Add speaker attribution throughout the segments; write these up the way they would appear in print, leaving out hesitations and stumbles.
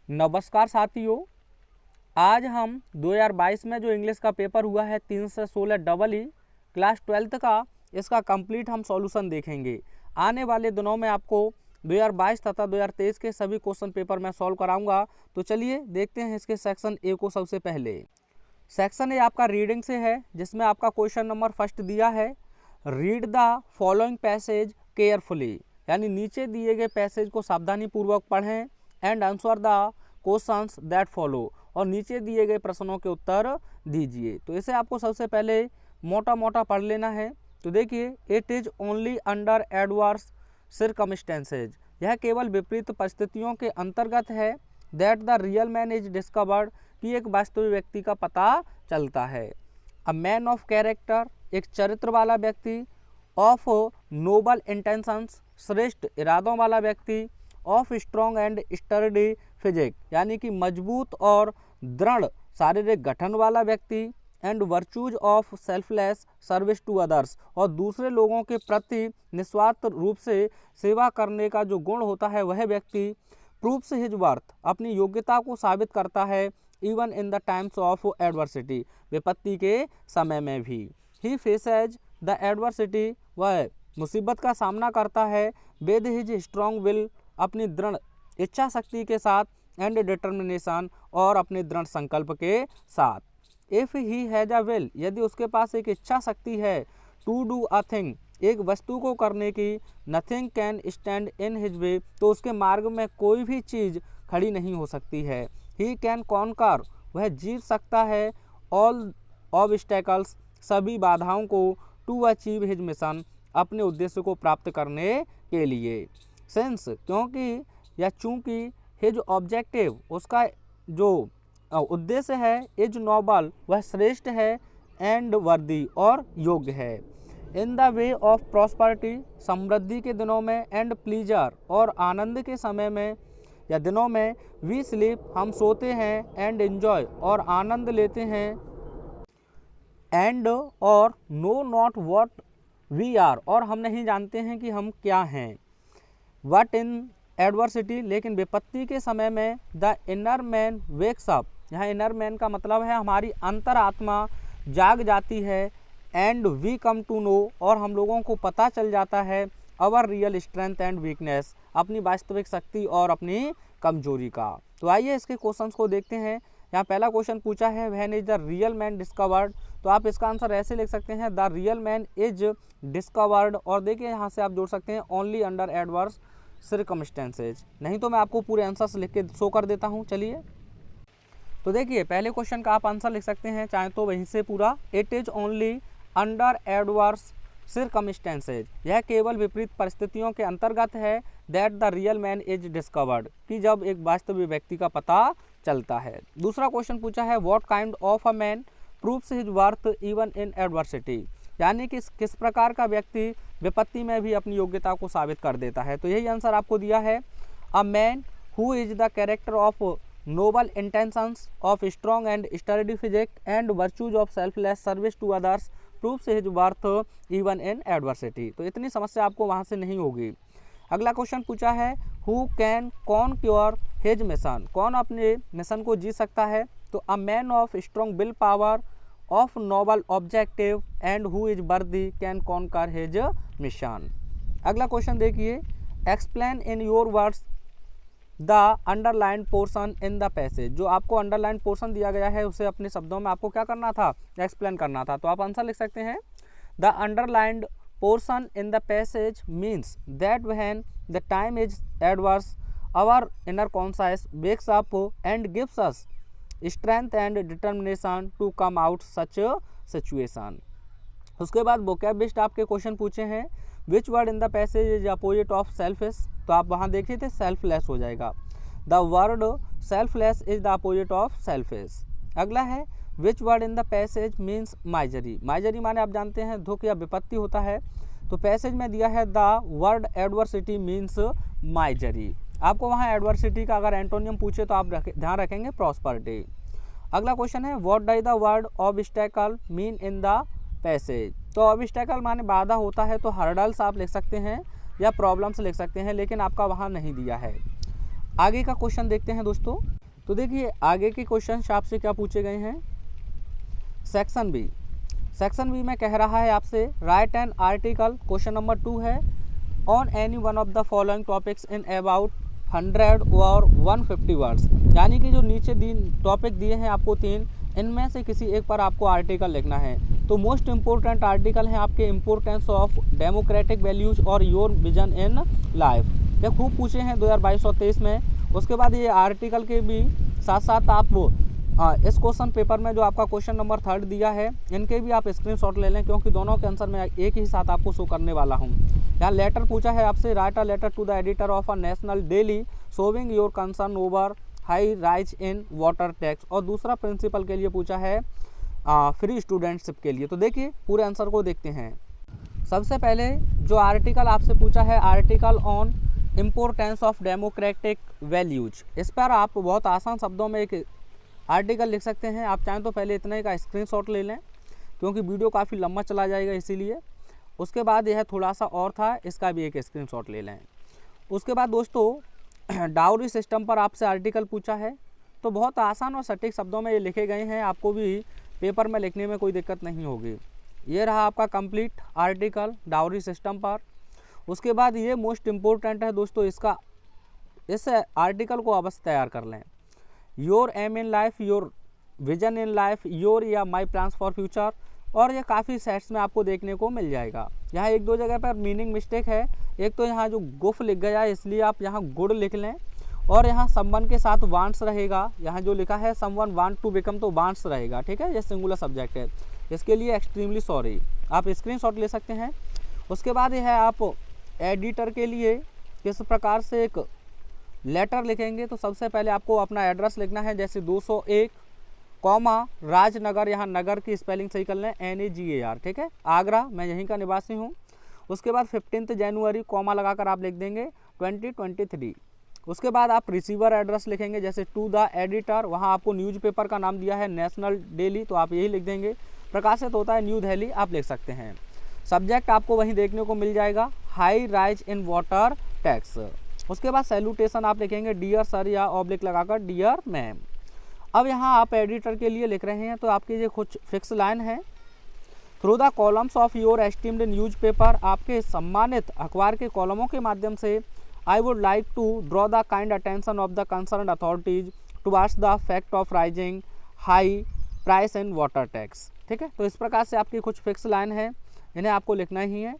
Speaker 1: नमस्कार साथियों, आज हम 2022 में जो इंग्लिश का पेपर हुआ है 3 से 16 डबल ई क्लास 12th का, इसका कंप्लीट हम सॉल्यूशन देखेंगे। आने वाले दिनों में आपको 2022 तथा 2023 के सभी क्वेश्चन पेपर मैं सॉल्व कराऊंगा। तो चलिए देखते हैं इसके सेक्शन ए को। सबसे पहले सेक्शन ए आपका रीडिंग से है, जिसमें आपका क्वेश्चन नंबर फर्स्ट दिया है, read the following passage carefully, यानी नीचे दिए गए पैसेज को सावधानी पूर्वक पढ़ें and answer the questions that follow, और नीचे दिए गए प्रश्नों के उत्तर दीजिए। तो इसे आपको सबसे पहले मोटा मोटा पढ़ लेना है। तो देखिए, it is only under adverse circumstances, यह केवल विपरीत परिस्थितियों के अंतर्गत है, that the real man is discovered, कि एक वास्तविक व्यक्ति का पता चलता है। अ मैन ऑफ कैरेक्टर, एक चरित्र वाला व्यक्ति, ऑफ नोबल इंटेंशंस, श्रेष्ठ इरादों वाला व्यक्ति, of strong and sturdy physique, यानी कि मजबूत और दृढ़ शारीरिक गठन वाला व्यक्ति, and virtues of selfless service to others, और दूसरे लोगों के प्रति निस्वार्थ रूप से सेवा करने का जो गुण होता है वह व्यक्ति, प्रूव्स हिज वर्थ, अपनी योग्यता को साबित करता है, even in the times of adversity, विपत्ति के समय में भी, ही फेसेज द एडवर्सिटी, वह मुसीबत का सामना करता है, विद हिज स्ट्रॉन्ग विल, अपनी दृढ़ इच्छा शक्ति के साथ, एंड डिटर्मिनेशन, और अपने दृढ़ संकल्प के साथ। If he has a will, यदि उसके पास एक इच्छा शक्ति है, टू डू अ थिंग, एक वस्तु को करने की, nothing can stand in his way, तो उसके मार्ग में कोई भी चीज़ खड़ी नहीं हो सकती है। ही कैन कॉन्कर, वह जीत सकता है, ऑल ऑब्स्टेकल्स, सभी बाधाओं को, टू अचीव हिज मिशन, अपने उद्देश्य को प्राप्त करने के लिए। सेंस, क्योंकि या चूंकि, हिज ऑब्जेक्टिव, उसका जो उद्देश्य है, इज नोबल, वह श्रेष्ठ है, एंड वर्दी, और योग्य है। In the way of prosperity, समृद्धि के दिनों में, एंड प्लीजर, और आनंद के समय में या दिनों में, वी स्लीप, हम सोते हैं, एंड एंजॉय, और आनंद लेते हैं, एंड और know not what we are, और हम नहीं जानते हैं कि हम क्या हैं। वट इन एडवर्सिटी, लेकिन विपत्ति के समय में, the inner man wakes up, यहाँ इनर मैन का मतलब है हमारी अंतरात्मा जाग जाती है, and we come to know, और हम लोगों को पता चल जाता है, our real strength and weakness, अपनी वास्तविक शक्ति और अपनी कमजोरी का। तो आइए इसके क्वेश्चंस को देखते हैं। यहाँ पहला क्वेश्चन पूछा है, when is the real man discovered, तो आप इसका आंसर ऐसे लिख सकते हैं, the real man is discovered, और देखिए यहाँ से आप जोड़ सकते हैं, ओनली अंडर एडवर्स सर्कमस्टेंसेज, नहीं तो मैं आपको पूरे आंसर्स लिख के शो कर देता हूँ। चलिए, तो देखिए पहले क्वेश्चन का आप आंसर लिख सकते हैं, चाहे तो वहीं से पूरा, it is only under adverse circumstances, यह केवल विपरीत परिस्थितियों के अंतर्गत है, that the real man is discovered, कि जब एक वास्तविक व्यक्ति का पता चलता है। दूसरा क्वेश्चन पूछा है, what kind of a man proves his worth even in adversity, यानी कि किस प्रकार का व्यक्ति विपत्ति में भी अपनी योग्यता को साबित कर देता है। तो यही आंसर आपको दिया है, a man who is the character of noble intentions, of strong and sturdy physique, and virtues of selfless service to others, proves his worth even in adversity. तो इतनी समस्या आपको वहाँ से नहीं होगी। अगला क्वेश्चन पूछा है, who can conquer his mission, कौन अपने मिशन को जीत सकता है। तो a man of strong will power, of noble objective, and who is वर्दी कैन कॉन्कर हिज मिशन। अगला क्वेश्चन देखिए, explain in your words the underline portion in the passage, जो आपको अंडरलाइन पोर्शन दिया गया है उसे अपने शब्दों में आपको क्या करना था, एक्सप्लेन करना था। तो आप आंसर लिख सकते हैं, the underlined portion in the passage means that when the time is adverse, our inner conscious wakes up and gives us strength and determination to come out such a situation। उसके बाद vocab आपके question पूछे हैं, which word in the passage is opposite of selfish, तो आप वहाँ देखिए थे selfless हो जाएगा, the word selfless is the opposite of selfish। अगला है, which word in the passage means misery, misery माने आप जानते हैं दुख या विपत्ति होता है। तो पैसेज में दिया है, the word adversity means misery, आपको वहाँ एडवर्सिटी का अगर एंटोनियम पूछे तो आप ध्यान रखेंगे प्रॉस्परिटी। अगला क्वेश्चन है, what does the word obstacle mean in the passage, तो ऑब्स्टेकल माने बाधा होता है, तो हर्डल्स आप लिख सकते हैं या प्रॉब्लम्स लिख सकते हैं, लेकिन आपका वहाँ नहीं दिया है। आगे का क्वेश्चन देखते हैं दोस्तों। तो देखिए आगे के क्वेश्चन आपसे क्या पूछे गए हैं। सेक्शन बी में कह रहा है आपसे right an article, question number 2 है, on any one of the following topics in about 100 और 150 वर्ड्स। यानी कि जो नीचे टॉपिक दिए हैं आपको 3, इनमें से किसी एक पर आपको आर्टिकल लिखना है। तो मोस्ट इम्पोर्टेंट आर्टिकल है आपके इम्पोर्टेंस ऑफ डेमोक्रेटिक वैल्यूज और योर विजन इन लाइफ। ये खूब पूछे हैं 2022 और 23 में। उसके बाद ये आर्टिकल के भी साथ साथ आप इस क्वेश्चन पेपर में जो आपका क्वेश्चन नंबर 3 दिया है, इनके भी आप स्क्रीनशॉट ले लें, क्योंकि दोनों के आंसर मैं एक ही साथ आपको शो करने वाला हूँ। यहाँ लेटर पूछा है आपसे, write a letter to the editor of a national daily showing your concern over high rise in water tax. और दूसरा प्रिंसिपल के लिए पूछा है फ्री स्टूडेंटशिप के लिए। तो देखिए पूरे आंसर को देखते हैं। सबसे पहले जो आर्टिकल आपसे पूछा है, article on importance of democratic values, इस पर आप बहुत आसान शब्दों में एक आर्टिकल लिख सकते हैं। आप चाहें तो पहले इतने का स्क्रीनशॉट ले लें, क्योंकि वीडियो काफ़ी लंबा चला जाएगा इसीलिए। उसके बाद यह थोड़ा सा और था, इसका भी एक स्क्रीनशॉट ले लें। उसके बाद दोस्तों डाउरी सिस्टम पर आपसे आर्टिकल पूछा है, तो बहुत आसान और सटीक शब्दों में ये लिखे गए हैं, आपको भी पेपर में लिखने में कोई दिक्कत नहीं होगी। ये रहा आपका कंप्लीट आर्टिकल डाउरी सिस्टम पर। उसके बाद ये मोस्ट इम्पोर्टेंट है दोस्तों, इस आर्टिकल को अवश्य तैयार कर लें। Your aim in life, your vision in life, your या माई प्लान्स फॉर फ्यूचर। और ये काफ़ी सेट्स में आपको देखने को मिल जाएगा। यहाँ एक दो जगह पर मीनिंग मिस्टेक है। एक तो यहाँ जो गुफ लिख गया है, इसलिए आप यहाँ गुड लिख लें, और यहाँ समवन के साथ वांट्स रहेगा। यहाँ जो लिखा है समवन वांट टू बिकम, तो वांट्स रहेगा, ठीक है। ये सिंगुलर सब्जेक्ट है, इसके लिए एक्सट्रीमली सॉरी। आप स्क्रीनशॉट ले सकते हैं। उसके बाद यह है आप एडिटर के लिए किस प्रकार से एक लेटर लिखेंगे। तो सबसे पहले आपको अपना एड्रेस लिखना है, जैसे 201 कॉमा राजनगर, यहाँ नगर की स्पेलिंग सही कर लें, NAGAR, ठीक है, आगरा, मैं यहीं का निवासी हूँ। उसके बाद 15 जनवरी कॉमा लगाकर आप लिख देंगे 2023। उसके बाद आप रिसीवर एड्रेस लिखेंगे, जैसे टू द एडिटर, वहाँ आपको न्यूज़पेपर का नाम दिया है नेशनल डेली, तो आप यही लिख देंगे। प्रकाशित होता है न्यू दिल्ली, आप लिख सकते हैं। सब्जेक्ट आपको वहीं देखने को मिल जाएगा, high rise in water tax. उसके बाद सैल्यूटेशन आप लिखेंगे डियर सर या ऑब्लिक लगाकर डियर मैम। अब यहाँ आप एडिटर के लिए लिख रहे हैं, तो आपकी ये कुछ फिक्स लाइन है। Through the columns of your esteemed newspaper, आपके सम्मानित अखबार के कॉलमों के माध्यम से I would like to draw the kind attention of the concerned authorities towards the fact of rising high price in water tax, ठीक है। तो इस प्रकार से आपकी कुछ फिक्स लाइन है, इन्हें आपको लिखना ही है।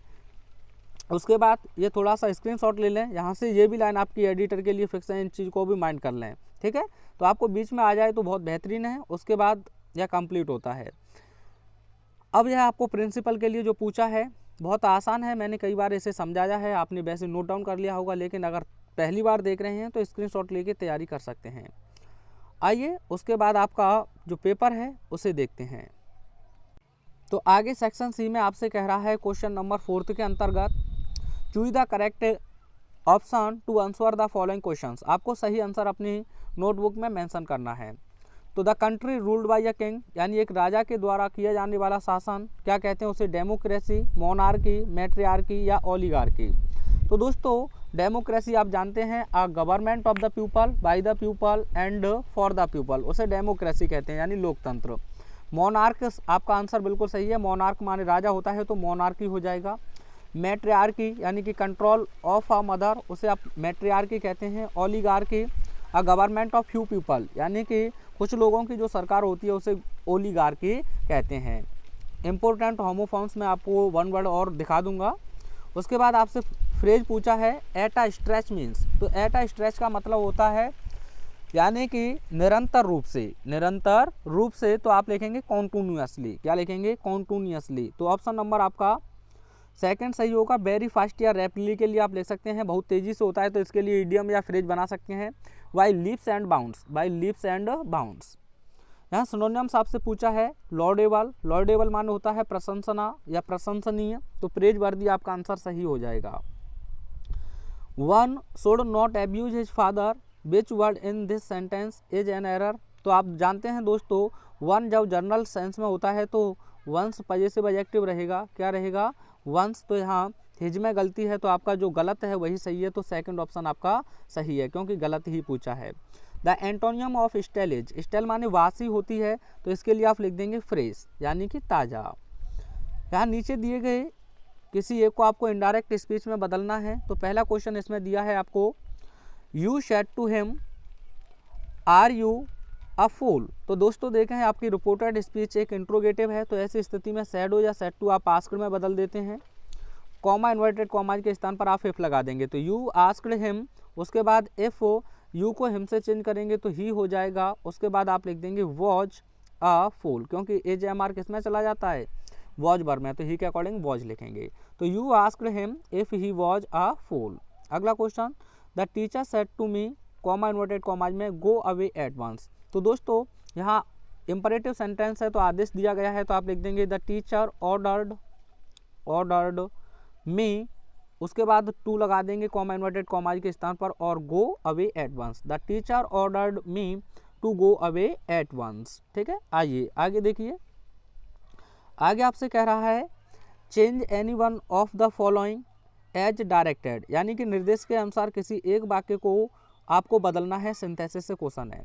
Speaker 1: उसके बाद ये थोड़ा सा स्क्रीनशॉट ले लें, यहाँ से ये भी लाइन आपकी एडिटर के लिए फिक्स है, इन चीज़ को भी माइंड कर लें, ठीक है। तो आपको बीच में आ जाए तो बहुत बेहतरीन है। उसके बाद यह कंप्लीट होता है। अब यह आपको प्रिंसिपल के लिए जो पूछा है, बहुत आसान है, मैंने कई बार इसे समझाया है, आपने वैसे नोट डाउन कर लिया होगा, लेकिन अगर पहली बार देख रहे हैं तो स्क्रीनशॉट लेके तैयारी कर सकते हैं। आइए उसके बाद आपका जो पेपर है उसे देखते हैं। तो आगे सेक्शन सी में आपसे कह रहा है क्वेश्चन नंबर 4 के अंतर्गत choose the correct option to answer the following questions. आपको सही आंसर अपनी नोटबुक में मेंशन करना है। तो the country ruled by a king, यानी एक राजा के द्वारा किया जाने वाला शासन, क्या कहते हैं उसे, डेमोक्रेसी, मोनार्की, मैट्रियार्की या ओलिगार्की। तो दोस्तों डेमोक्रेसी आप जानते हैं, a government of the people, by the people and for the people, उसे डेमोक्रेसी कहते हैं, यानी लोकतंत्र। मोनार्क आपका आंसर बिल्कुल सही है, मोनार्क माने राजा होता है, तो मोनार्की हो जाएगा। मैट्रियार्की यानी कि कंट्रोल ऑफ अ मदर, उसे आप मैट्रियार्की कहते हैं। Oligarchy a government of few people, यानी कि कुछ लोगों की जो सरकार होती है उसे ओलिगार्की कहते हैं। इम्पोर्टेंट होमोफॉर्म्स में आपको वन वर्ड और दिखा दूंगा। उसके बाद आपसे फ्रेज पूछा है एट अ स्ट्रेच मीन्स। तो एट अ स्ट्रेच का मतलब होता है यानी कि निरंतर रूप से, तो आप लिखेंगे कॉन्टिन्यूअसली। क्या लिखेंगे, कॉन्टिन्यूअसली। तो ऑप्शन नंबर आपका सेकंड सही होगा। वेरी फास्ट या रैपिडली के लिए आप लिख सकते हैं, बहुत तेज़ी से होता है, तो इसके लिए इडियम या फ्रेज बना सकते हैं। बाई लीप्स एंड बाउंड्स, यहाँ सिनोनिम्स आपसे पूछा है लॉर्डेबल माने होता है प्रशंसना या प्रशंसनीय, तो प्रेज वर्दी आपका आंसर सही हो जाएगा। One should not abuse his father, which word in this sentence is an error. तो आप जानते हैं दोस्तों, वन जब जनरल सेंस में होता है तो वंस पजेसिव एडजेक्टिव रहेगा, क्या रहेगा, वंस। तो यहाँ हिज में गलती है तो आपका जो गलत है वही सही है, तो सेकंड ऑप्शन आपका सही है क्योंकि गलत ही पूछा है। The antonym of stale is, stale माने वासी होती है, तो इसके लिए आप लिख देंगे फ्रेश यानी कि ताज़ा। यहाँ नीचे दिए गए किसी एक को आपको इनडायरेक्ट स्पीच में बदलना है। तो पहला क्वेश्चन इसमें दिया है आपको, you said to him are you a fool. तो दोस्तों देखें आपकी रिपोर्टेड स्पीच एक इंट्रोगेटिव है, तो ऐसी स्थिति में सैड हो या सेड टू आप आस्क्ड में बदल देते हैं। कॉमा इन्वर्टेड कॉमा के स्थान पर आप इफ लगा देंगे, तो यू आस्क्ड हिम, उसके बाद इफ यू को हिम से चेंज करेंगे तो ही हो जाएगा, उसके बाद आप लिख देंगे वॉज अ फूल, क्योंकि एज एम आर किस में चला जाता है, वॉज वर्ब में, तो ही के अकॉर्डिंग वॉज लिखेंगे। तो you asked him if he was a fool. अगला question, the teacher said to me, comma inverted commas में, गो अवे एट वंस। तो दोस्तों यहाँ इंपरेटिव सेंटेंस है तो आदेश दिया गया है, तो आप लिख देंगे द टीचर ऑर्डर्ड मी, उसके बाद टू लगा देंगे कॉमा इन्वर्टेड कॉमाज के स्थान पर, और go away at once. The teacher ordered me to go away at once. ठीक है, आइए आगे देखिए। आगे आपसे कह रहा है change any one of the following as directed, यानी कि निर्देश के अनुसार किसी एक वाक्य को आपको बदलना है। सिंथेसिस से क्वेश्चन है,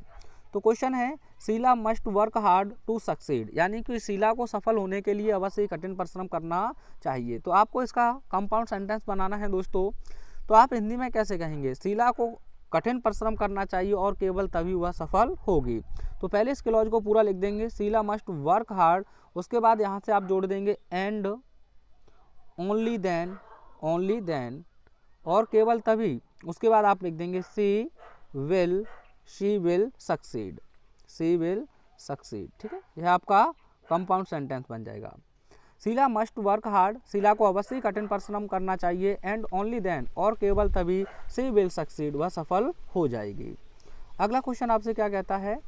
Speaker 1: तो क्वेश्चन है Sheela must work hard to succeed, यानी कि शीला को सफल होने के लिए अवश्य कठिन परिश्रम करना चाहिए। तो आपको इसका कंपाउंड सेंटेंस बनाना है दोस्तों। तो आप हिंदी में कैसे कहेंगे, शीला को कठिन परिश्रम करना चाहिए और केवल तभी वह सफल होगी। तो पहले इस क्लॉज को पूरा लिख देंगे, शीला मस्ट वर्क हार्ड, उसके बाद यहाँ से आप जोड़ देंगे एंड ओनली देन और केवल तभी, उसके बाद आप लिख देंगे शी विल सक्सीड, ठीक है, यह आपका कंपाउंड सेंटेंस बन जाएगा। Sheela must work hard, Sheela को अवश्य कठिन परिश्रम करना चाहिए, एंड ओनली देन और केवल तभी, शी विल सक्सीड वह सफल हो जाएगी। अगला क्वेश्चन आपसे क्या कहता है,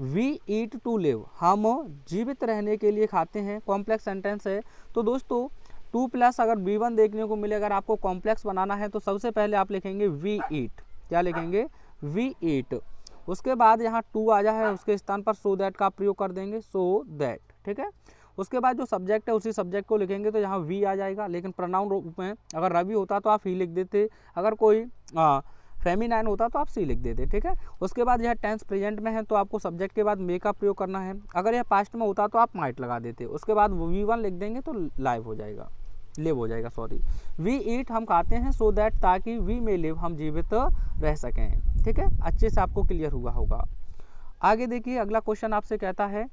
Speaker 1: वी ईट टू लिव, हम जीवित रहने के लिए खाते हैं। कॉम्प्लेक्स सेंटेंस है, तो दोस्तों 2 प्लस अगर V1 देखने को मिले, अगर आपको कॉम्प्लेक्स बनाना है तो सबसे पहले आप लिखेंगे वी ईट, क्या लिखेंगे, वी ईट, उसके बाद यहाँ 2 आ जाए उसके स्थान पर सो दैट का प्रयोग कर देंगे, सो दैट, ठीक है। उसके बाद जो सब्जेक्ट है उसी सब्जेक्ट को लिखेंगे, तो यहाँ वी आ जाएगा, लेकिन प्रोनाउन रूप में अगर रवि होता तो आप ही लिख देते, अगर कोई फेमिनाइन होता तो आप सी लिख देते, ठीक है। उसके बाद यह टेंस प्रेजेंट में है तो आपको सब्जेक्ट के बाद मे का प्रयोग करना है, अगर यह पास्ट में होता तो आप माइट लगा देते, उसके बाद V1 लिख देंगे तो लिव हो जाएगा, सॉरी। वी ईट हम खाते हैं, सो दैट ताकि वी मे लिव हम जीवित रह सकें, ठीक है। अच्छे से आपको क्लियर हुआ होगा। आगे देखिए अगला क्वेश्चन आपसे कहता है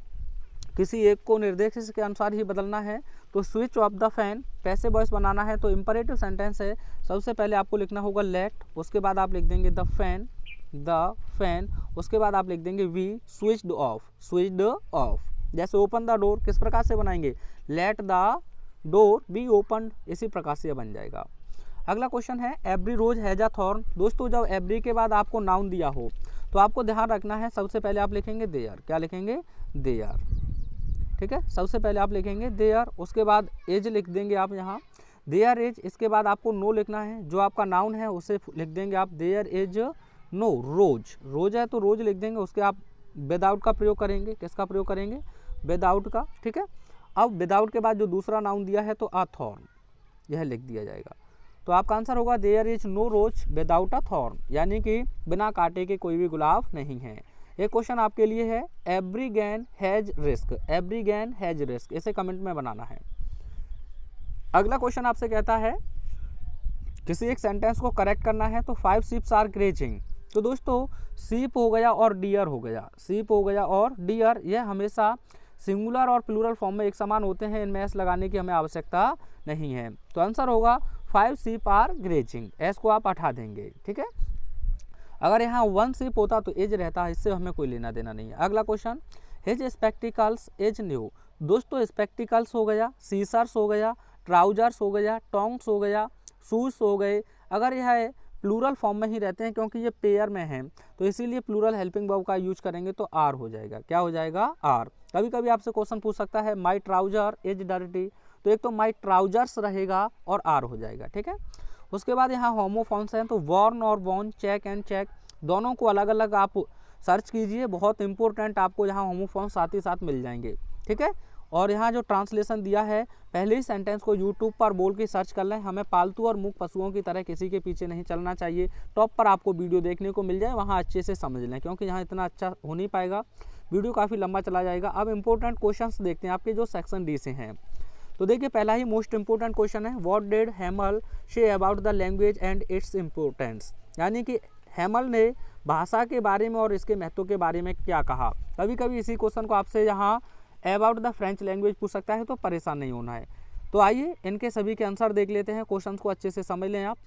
Speaker 1: किसी एक को निर्देश के अनुसार ही बदलना है, तो switch off the fan, passive voice बनाना है, तो इंपरेटिव सेंटेंस है, सबसे पहले आपको लिखना होगा लेट, उसके बाद आप लिख देंगे द फैन, उसके बाद आप लिख देंगे वी स्विच्ड ऑफ। जैसे ओपन द डोर किस प्रकार से बनाएंगे, let the door be open, इसी प्रकार से बन जाएगा। अगला क्वेश्चन है every rose has a thorn. दोस्तों जब एवरी के बाद आपको नाउन दिया हो तो आपको ध्यान रखना है, सबसे पहले आप लिखेंगे देयर, क्या लिखेंगे, देयर, ठीक है। सबसे पहले आप लिखेंगे देयर, उसके बाद एज लिख देंगे आप यहाँ देयर एज, इसके बाद आपको नो लिखना है, जो आपका नाउन है उसे लिख देंगे आप देयर एज नो, रोज है तो रोज लिख देंगे, उसके आप विदाउट का प्रयोग करेंगे, किसका प्रयोग करेंगे, विदाउट का, ठीक है। अब विदाउट के बाद जो दूसरा नाउन दिया है तो अ थॉर्न, यह लिख दिया जाएगा, तो आपका आंसर होगा there is no rose without a thorn, यानी कि बिना कांटे के कोई भी गुलाब नहीं है। एक क्वेश्चन आपके लिए है एवरी गैन हैज रिस्क, इसे कमेंट में बनाना है। अगला क्वेश्चन आपसे कहता है किसी एक सेंटेंस को करेक्ट करना है, तो 5 शीप्स आर ग्रेजिंग। तो दोस्तों शीप हो गया और डियर हो गया, यह हमेशा सिंगुलर और प्लूरल फॉर्म में एक समान होते हैं, इनमें एस लगाने की हमें आवश्यकता नहीं है, तो आंसर होगा 5 शीप आर ग्रेजिंग, एस को आप हटा देंगे, ठीक है। अगर यहाँ 1 शीप होता तो एज रहता, इससे हमें कोई लेना देना नहीं है। अगला question his spectacles as new. दोस्तों स्पेक्टिकल्स हो गया, सीसर्स हो गया, ट्राउजर्स हो गया, टोंग्स हो गया, शूज हो गए, अगर यह प्लूरल फॉर्म में ही रहते हैं क्योंकि ये पेयर में हैं, तो इसीलिए प्लूरल हेल्पिंग वर्ब का यूज करेंगे तो आर हो जाएगा, क्या हो जाएगा, आर। कभी कभी आपसे क्वेश्चन पूछ सकता है माई ट्राउजर इज डर्टी, तो एक तो माई ट्राउजर्स रहेगा और आर हो जाएगा, ठीक है। उसके बाद यहाँ होमोफॉन्स हैं, तो वॉर्न और वॉन, चेक एंड चेक, दोनों को अलग अलग आप सर्च कीजिए, बहुत इंपॉर्टेंट आपको यहाँ होमोफॉन्स साथ ही साथ मिल जाएंगे, ठीक है। और यहाँ जो ट्रांसलेशन दिया है, पहले ही सेंटेंस को यूट्यूब पर बोल के सर्च कर लें। हमें पालतू और मूक पशुओं की तरह किसी के पीछे नहीं चलना चाहिए। टॉप पर आपको वीडियो देखने को मिल जाए, वहाँ अच्छे से समझ लें, क्योंकि यहाँ इतना अच्छा हो नहीं पाएगा, वीडियो काफ़ी लंबा चला जाएगा। अब इंपॉर्टेंट क्वेश्चंस देखते हैं आपके जो सेक्शन डी से हैं। तो देखिए पहला ही मोस्ट इंपॉर्टेंट क्वेश्चन है, what did हैमल say about the language and its importance, यानी कि हैमल ने भाषा के बारे में और इसके महत्व के बारे में क्या कहा। कभी कभी इसी क्वेश्चन को आपसे यहाँ अबाउट द फ्रेंच लैंग्वेज पूछ सकता है, तो परेशान नहीं होना है। तो आइए इनके सभी के आंसर देख लेते हैं, क्वेश्चन को अच्छे से समझ लें आप।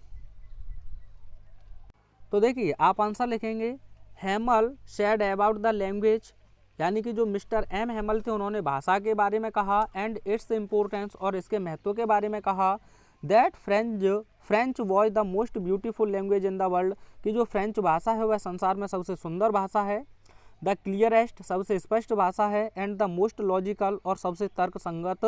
Speaker 1: तो देखिए आप आंसर लिखेंगे, हैमल सेड अबाउट द लैंग्वेज, यानी कि जो मिस्टर एम हैमल थे उन्होंने भाषा के बारे में कहा, एंड इट्स इम्पोर्टेंस और इसके महत्व के बारे में कहा, that French was the most beautiful language in the world, कि जो फ्रेंच भाषा है वह संसार में सबसे सुंदर भाषा है, द क्लियरेस्ट सबसे स्पष्ट भाषा है, एंड द मोस्ट लॉजिकल और सबसे तर्कसंगत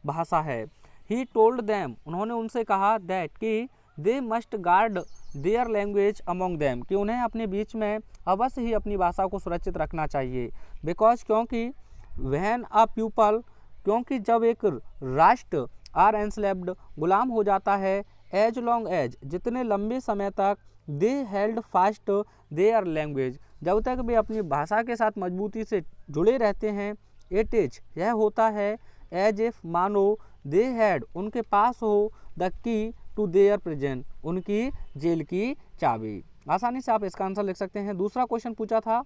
Speaker 1: भाषा है। ही टोल्ड देम उन्होंने उनसे कहा, दैट कि they must guard their language among them, कि उन्हें अपने बीच में अवश्य ही अपनी भाषा को सुरक्षित रखना चाहिए। बिकॉज क्योंकि व्हेन अ पीपल, क्योंकि जब एक राष्ट्र आर एंस्लेव्ड गुलाम हो जाता है, एज लॉन्ग एज जितने लंबे समय तक, दे हेल्ड फास्ट देयर लैंग्वेज जब तक वे अपनी भाषा के साथ मजबूती से जुड़े रहते हैं, इट इज यह होता है, एज इफ मानो, दे हैड उनके पास हो, the key to their prison उनकी जेल की चाबी। आसानी से आप इसका आंसर लिख सकते हैं। दूसरा क्वेश्चन पूछा था,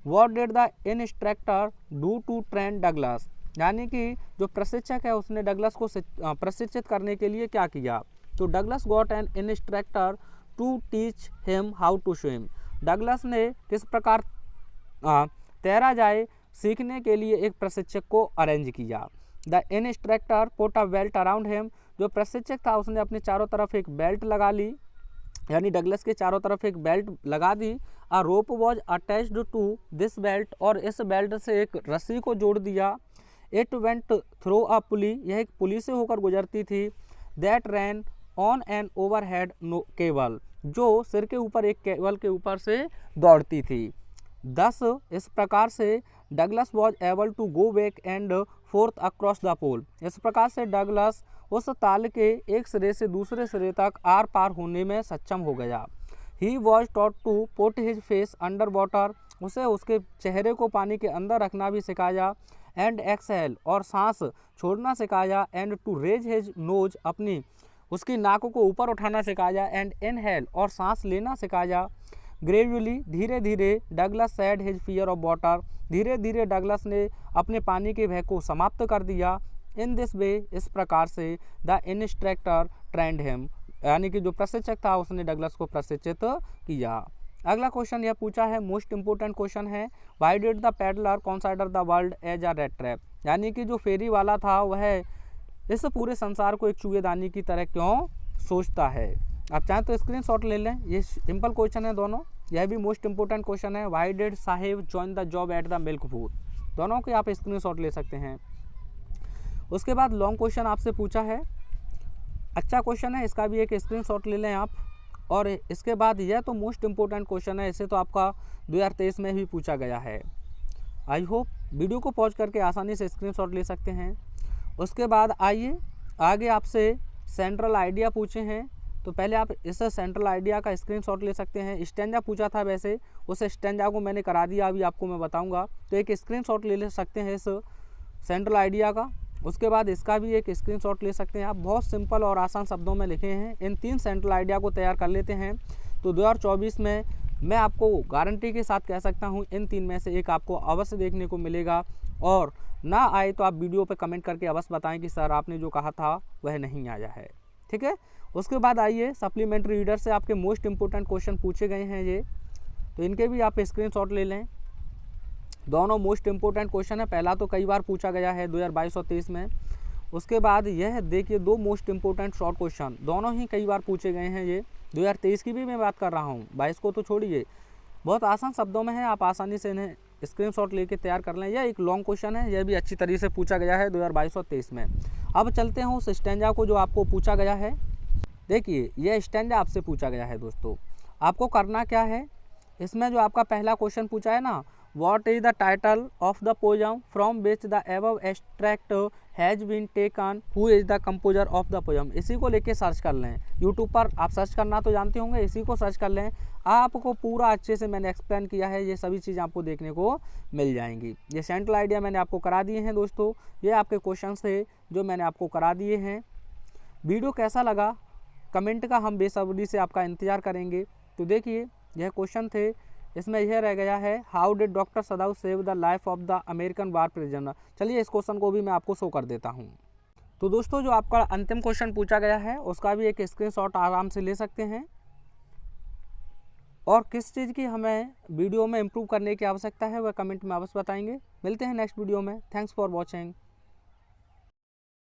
Speaker 1: what did the instructor do to train Douglas, यानी कि जो प्रशिक्षक है उसने डगलस को प्रशिक्षित करने के लिए क्या किया। तो Douglas got an instructor to teach him how to swim, Douglas ने किस प्रकार तैरा जाए सीखने के लिए एक प्रशिक्षक को अरेंज किया। The instructor put a belt around him, जो प्रशिक्षक था उसने अपने चारों तरफ एक बेल्ट लगा ली, यानी डगलस के चारों तरफ एक बेल्ट लगा दी। A rope was attached to this belt, और इस बेल्ट से एक रस्सी को जोड़ दिया। It went through a pulley, यह एक पुली से होकर गुजरती थी। That ran on an overhead cable, जो सिर के ऊपर एक केबल के ऊपर से दौड़ती थी। दस इस प्रकार से Douglas was able to go back and forth across the pole, इस प्रकार से डगलस उस ताल के एक सिरे से दूसरे सिरे तक आर पार होने में सक्षम हो गया। He was taught to put his face under water, उसे उसके चेहरे को पानी के अंदर रखना भी सिखाया। एंड एक्सहेल और सांस छोड़ना सिखाया। And to raise his nose अपनी उसकी नाक को ऊपर उठाना सिखाया। एंड इनहेल और सांस लेना सिखाया। ग्रेजुअली धीरे धीरे Douglas sad his fear of water, धीरे धीरे डगलस ने अपने पानी के भय को समाप्त कर दिया। इन दिस वे इस प्रकार से द इंस्ट्रक्टर ट्रेंड हिम, यानी कि जो प्रशिक्षक था उसने डगलस को प्रशिक्षित किया। अगला क्वेश्चन यह पूछा है, मोस्ट इंपोर्टेंट क्वेश्चन है, why did the peddler consider the world as a rat trap, यानी कि जो फेरी वाला था वह इस पूरे संसार को एक चूहेदानी की तरह क्यों सोचता है। आप चाहें तो स्क्रीनशॉट ले लें, ये सिंपल क्वेश्चन है दोनों, यह भी मोस्ट इंपोर्टेंट क्वेश्चन है। Why did Saheb join the job at the milk booth, दोनों के आप स्क्रीनशॉट ले सकते हैं। उसके बाद लॉन्ग क्वेश्चन आपसे पूछा है, अच्छा क्वेश्चन है, इसका भी एक स्क्रीनशॉट ले लें आप। और इसके बाद यह तो मोस्ट इंपोर्टेंट क्वेश्चन है, इसे तो आपका 2023 में भी पूछा गया है। आई होप वीडियो को पॉज करके आसानी से स्क्रीनशॉट ले सकते हैं। उसके बाद आइए आगे आपसे सेंट्रल आइडिया पूछे हैं, तो पहले आप इस सेंट्रल आइडिया का स्क्रीनशॉट ले सकते हैं। स्टैंजा पूछा था, वैसे उस स्टैंजा को मैंने करा दिया, अभी आपको मैं बताऊंगा, तो एक स्क्रीनशॉट ले सकते हैं इस सेंट्रल आइडिया का। उसके बाद इसका भी एक स्क्रीनशॉट ले सकते हैं आप। बहुत सिंपल और आसान शब्दों में लिखे हैं। इन 3 सेंट्रल आइडिया को तैयार कर लेते हैं तो 2024 में मैं आपको गारंटी के साथ कह सकता हूं इन 3 में से एक आपको अवश्य देखने को मिलेगा। और ना आए तो आप वीडियो पे कमेंट करके अवश्य बताएं कि सर आपने जो कहा था वह नहीं आया है, ठीक है। उसके बाद आइए सप्लीमेंट्री रीडर से आपके मोस्ट इंपोर्टेंट क्वेश्चन पूछे गए हैं ये, तो इनके भी आप स्क्रीनशॉट ले लें। दोनों मोस्ट इंपोर्टेंट क्वेश्चन है, पहला तो कई बार पूछा गया है 2022 और 23 में। उसके बाद यह देखिए 2 मोस्ट इंपोर्टेंट शॉर्ट क्वेश्चन, दोनों ही कई बार पूछे गए हैं ये। 2023 की भी मैं बात कर रहा हूँ, 22 को तो छोड़िए। बहुत आसान शब्दों में है, आप आसानी से इन्हें स्क्रीनशॉट लेके तैयार कर लें। यह एक लॉन्ग क्वेश्चन है, यह भी अच्छी तरीके से पूछा गया है 2022 और 23 में। अब चलते हैं उस स्टैंजा को जो आपको पूछा गया है। देखिए यह स्टैंजा आपसे पूछा गया है दोस्तों, आपको करना क्या है, इसमें जो आपका पहला क्वेश्चन पूछा है ना, what is the title of the poem from which the above extract has been taken, who is the composer of the poem. इसी को लेके सर्च कर लें, यूट्यूब पर आप सर्च करना तो जानते होंगे, इसी को सर्च कर लें, आपको पूरा अच्छे से मैंने एक्सप्लेन किया है, ये सभी चीज़ें आपको देखने को मिल जाएंगी। ये सेंट्रल आइडिया मैंने आपको करा दिए हैं दोस्तों, ये आपके क्वेश्चन थे जो मैंने आपको करा दिए हैं। वीडियो कैसा लगा कमेंट का हम बेसब्री से आपका इंतज़ार करेंगे। तो देखिए यह क्वेश्चन थे, इसमें यह रह गया है, how did doctor सदाउ save the life of the American war prisoner. चलिए इस क्वेश्चन को भी मैं आपको शो कर देता हूँ। तो दोस्तों जो आपका अंतिम क्वेश्चन पूछा गया है उसका भी एक स्क्रीनशॉट आराम से ले सकते हैं। और किस चीज़ की हमें वीडियो में इम्प्रूव करने की आवश्यकता है वह कमेंट में अवश्य बताएंगे। मिलते हैं नेक्स्ट वीडियो में। Thanks for watching.